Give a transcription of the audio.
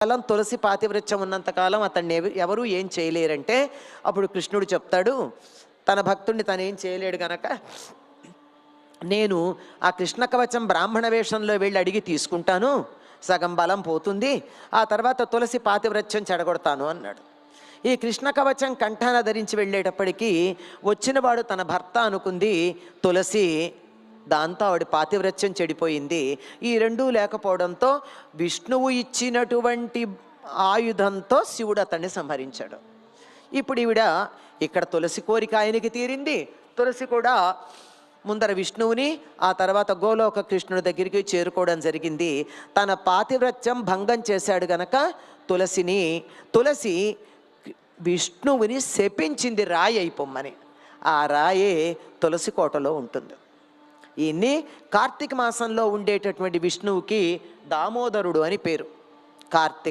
కాలం తులసి పాతివ్రత్యం ఉన్నంతకాలం అతన్ని ఎవరు ఏం చేయలేరంటే అప్పుడు కృష్ణుడు చెప్తాడు, తన భక్తుడిని తను ఏం చేయలేడు గనక నేను ఆ కృష్ణ కవచం బ్రాహ్మణ వేషంలో వెళ్ళి అడిగి తీసుకుంటాను, సగం బలం పోతుంది, ఆ తర్వాత తులసి పాతివ్రత్యం చెడగొడతాను అన్నాడు. ఈ కృష్ణ కవచం కంఠాన ధరించి వెళ్ళేటప్పటికీ వచ్చినవాడు తన భర్త అనుకుంది తులసి, దాంతో ఆవిడ పాతివ్రత్యం చెడిపోయింది. ఈ రెండూ లేకపోవడంతో విష్ణువు ఇచ్చినటువంటి ఆయుధంతో శివుడు అతన్ని సంహరించాడు. ఇప్పుడు ఈవిడ ఇక్కడ తులసి కోరిక ఆయనకి తీరింది. తులసి కూడా ముందర విష్ణువుని ఆ తర్వాత గోలోక కృష్ణుడి దగ్గరికి చేరుకోవడం జరిగింది. తన పాతివ్రత్యం భంగం చేశాడు గనక తులసి విష్ణువుని శపించింది రాయి అయిపోమ్మని. ఆ రాయే తులసి కోటలో ఉంటుంది. ఈయన్ని కార్తీక మాసంలో ఉండేటటువంటి విష్ణువుకి దామోదరుడు అని పేరు. కార్తీక